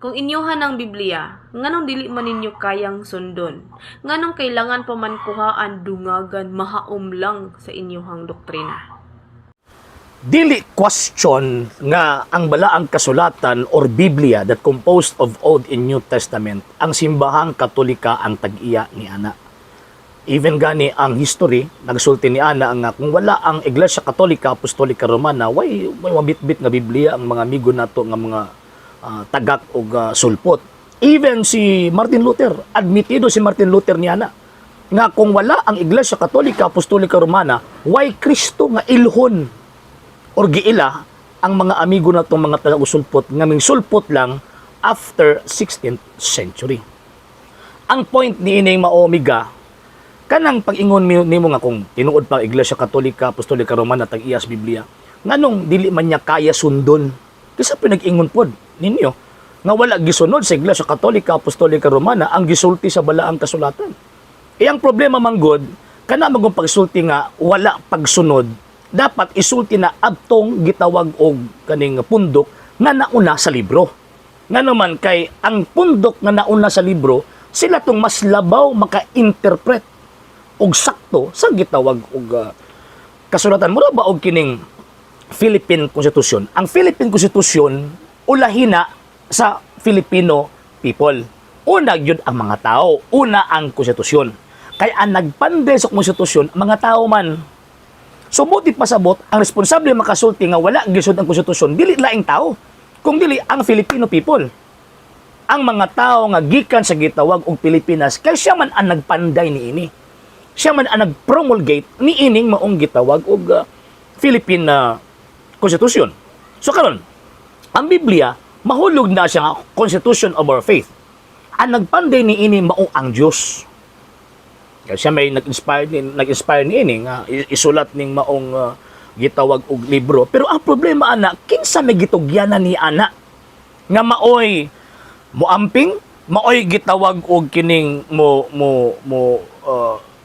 Kung inyuhan ang Biblia, nganong dili man ninyo kayang sundon? Nganong kailangan pa man kuhaan, dungagan, mahaom lang sa inyuhang doktrina? Dili question nga ang balaang kasulatan or Biblia that composed of Old and New Testament ang simbahang Katolika ang tag-iya ni ana. Even gani ang history nagsulti ni ana nga kung wala ang Iglesia Katolika Apostolika Romana way mabitbit nga Biblia ang mga amigo nato nga mga tagak o sulpot. Even si Martin Luther, admitido si Martin Luther niya na nga kung wala ang Iglesia Katolika Apostolika Romana, why Kristo nga ilhon or giila ang mga amigo na itong mga taga-usulpot nga ming sulpot lang after 16th century. Ang point ni ining maomiga, kanang pag-ingon nimo nga kung tinuod pa Iglesia Katolika Apostolika Romana tag-iyas Biblia, nganong dili man niya kaya sundon? Kisa pinag-ingon pod ninyo nga wala gisunod sa Iglesia Katolika Apostolika Romana ang gisulti sa balaang kasulatan. Ang problema manggod kana magong pagsulti nga wala pagsunod, dapat isulti na adtong gitawag og kaning pundok nga nauna sa libro. Nga naman kay ang pundok nga nauna sa libro, sila tong mas labaw maka-interpret og sakto sa gitawag og kasulatan. Mura ba og kining Philippine Constitution? Ang Philippine Constitution ulahina sa Filipino people. Una gyud ang mga tao, una ang konstitusyon. Kaya ang nagpanday sa konstitusyon, mga tao man. So buti pasabot, ang responsable makasulti nga wala gisod ang konstitusyon, dili laing tao, kung dili ang Filipino people. Ang mga tao nga gikan sa gitawag og Pilipinas, kay siya man ang nagpanday niini. Siya man ang nagpromulgate niining maong gitawag og Philippine Constitution. So karon, ang Biblia mahulog na siya nga Constitution of our faith. Ang nagpanday niini mao ang Dios. Kaya siya may nag-inspire niini nga isulat ning maong gitawag og libro. Pero ang problema ana, kinsa may gitugyanan ni ana nga maoy moamping, maoy gitawag og kining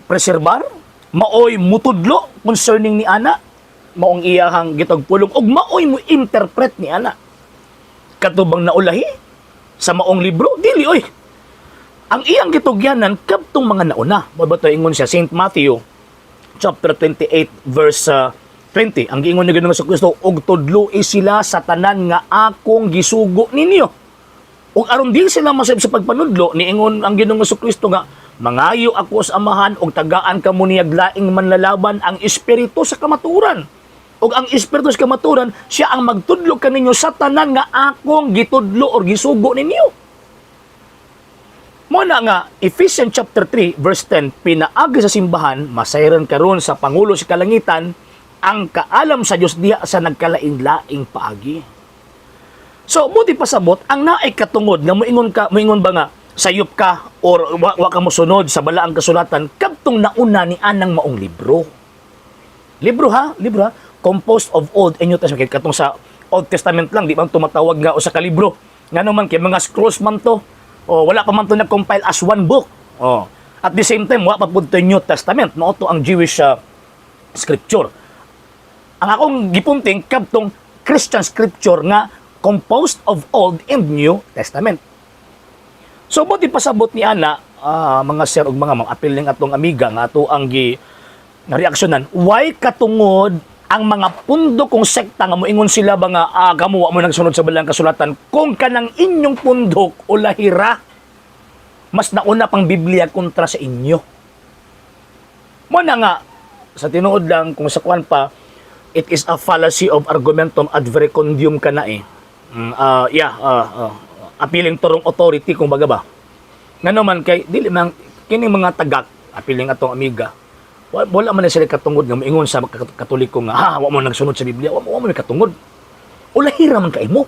preserbar, maoy mutudlo concerning ni ana, maong iyahang gitawag pulong og maoy mo interpret ni ana. Katubang naulahi sa maong libro, dili oy. Ang iyang gitugyanan kadtong mga nauna. Mo ba to ingon siya Saint Matthew chapter 28 verse 20. Ang giingon ni Ginoong Kristo, og tudloi sila sa tanan nga akong gisugo ninyo. Ug aron dili sila masayop sa pagpanudlo, niingon ang Ginoong Kristo nga, mangayo ako sa amahan og tagaan kamo niyag laing manlalaban ang espiritu sa kamaturan. Ug ang espiritu sa kamaturan, siya ang magtudlo kaninyo sa tanan nga akong gitudlo or gisugo ninyo. Mo na nga, Ephesians chapter 3 verse 10, pinaagi sa simbahan, masayran karon sa Pangulo sa Kalangitan, ang kaalam sa Dios diha sa nagkalaing-laing paagi. So, buti pasabot, ang naay katungod nga moingon ba nga, sayop ka or wa ka mosunod sa balaang kasulatan, kadtong nauna ni anang maong libro. Libro ha? Composed of Old and New Testament. Katong sa Old Testament lang, di ba tumatawag nga o sa kalibro. Nga naman, kay mga scrolls man to, o wala pa man to nag-compile as one book. O, at the same time, wala pa po ito New Testament. No, ito ang Jewish scripture. Ang akong gipunting, kadtong Christian scripture nga composed of Old and New Testament. So, buti pasabot ni ana, mga sir ug mga apiling atong amiga nga ato ang reaksyonan, why katungod ang mga pundok kong sekta nga moingon sila ba nga kamo wa mo nagsunod sa balang kasulatan kung kanang inyong pundok o lahira mas nauna pang Biblia kontra sa inyo. Mo na nga sa tinuod lang kung sa kuan pa, it is a fallacy of argumentum ad verecundium kana appealing to wrong authority kung baga ba. Ngano man kay dili man kining mga tagak appealing atong amiga, wala man sila katungod nga moingon sa Katoliko nga wa mo nagsunod sa Biblia, wa mo katungod. Ulahira man kay mo.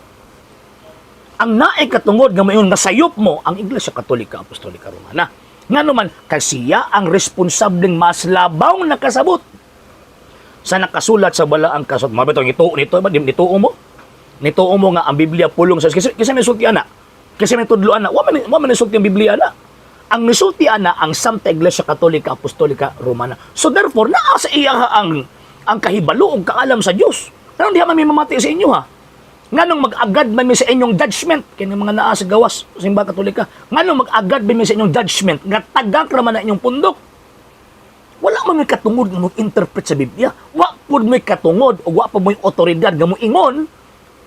Ang naay katungod nga moingon nga sayop mo ang Iglesia Katolika Apostolika Romana. Ngano man kay siya ang responsableng mas labaw na kasabot sa nakasulat sa balaang kasulatan. Mabito nito ba nituo mo? Nituo mo nga ang Biblia pulong sa kasi may sulti ana. Kasi may tudlo ana. Wa man sulti ang Biblia ana. Ang nisultian na ang Santa Iglesia Katolika Apostolika Romana. So therefore, naa sa iya ang kahibalo o kaalam sa Diyos. Pero hindi mamamati sa inyo ha. Nganong mag-agad ba mi sa inyong judgment kini mga naa sa gawas sa simbahan Katolika? Nganong mag-agad ba mi sa inyong judgment nga tagak ra man na inyong pundok? Wala man may katungod nga mo-interpret sa Biblia. Wa pud may katungod o wa pa may otoridad nga moingon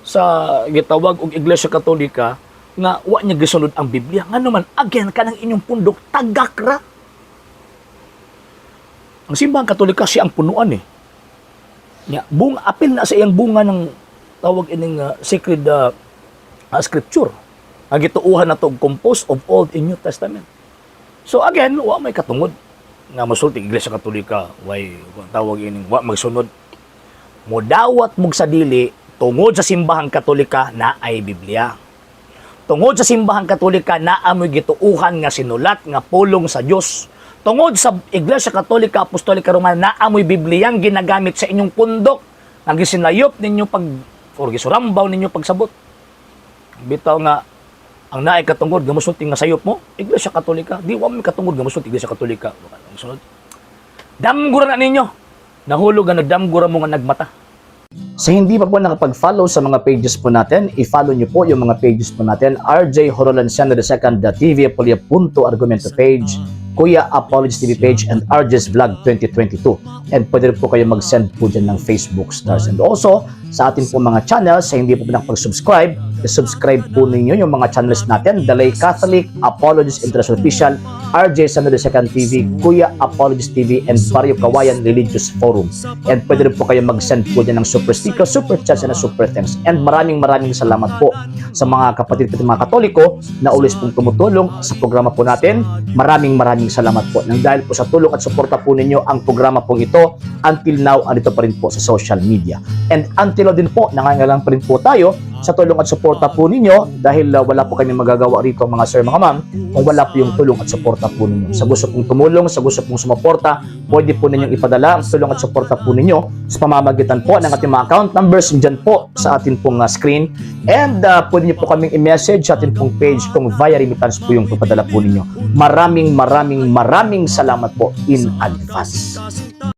sa gitawag og Iglesia Katolika nga wa niya gisunod ang Biblia. Ngano man again kanang inyong pundok tagak ra. Ang simbahan Katolika siya ang punuan eh. Nya bunga apil na sa iyang bunga ng tawag ining sacred scripture. Ang gituuhan na to composed of Old and New Testament. So again, wa may katungod nga masulti Iglesia Katolika way tawag ining wa magsunod. Modawat mog sa dili tungod sa simbahang Katolika na ay Biblia. Tungod sa simbahang Katolika na amoy gituuhan nga sinulat nga pulong sa Dios. Tungod sa Iglesia Katolika Apostolika Romana na amoy Bibliang ginagamit sa inyong pundok nga gisinayop ninyo pag or gisurambaw ninyo pagsabot. Bitaw nga ang naay katungod nga mosulti nga sayop mo Iglesia Katolika, di wa may katungod nga mosulti Iglesia Katolika. Sunod. Damgura na ninyo. Nahulog nga nagdamgura mo nga nagmata. Sa hindi pa po nakapag-follow sa mga pages po natin, i-follow nyo po yung mga pages po natin. RJ Horolanciano II, TV Apolia Punto Argumento page, Kuya Apologist TV page, and RJ's Vlog 2022. And pwede rin po kayo mag-send po dyan ng Facebook stars. And also, sa ating po mga channels, sa hindi po nakapag-subscribe, i-subscribe po ninyo yung mga channels natin, The Lay Catholic, Apologist International Official, RJ Sano II TV, Kuya Apologist TV, and Barrio Kawayan Religious Forum. And pwede rin po kayo mag-send po dyan ng super sticker, super chats, and super thanks. And maraming salamat po sa mga kapatid at mga Katoliko na always pong tumutulong sa programa po natin. Maraming salamat po. Nang dahil po sa tulong at suporta po ninyo, ang programa pong ito, until now, andito pa rin po sa social media. And until now din po, nangangailangan pa rin po tayo sa tulong at suporta po ninyo dahil wala po kami magagawa rito mga sir, mga ma'am, kung wala po yung tulong at suporta po ninyo. Sa gusto pong tumulong, sa gusto pong sumuporta, pwede po ninyong ipadala ang tulong at suporta po ninyo sa pamamagitan po ng ating mga account numbers dyan po sa ating pong screen. And pwede nyo po kaming i-message sa ating pong page kung via remittance po yung papadala po ninyo. Maraming salamat po in advance.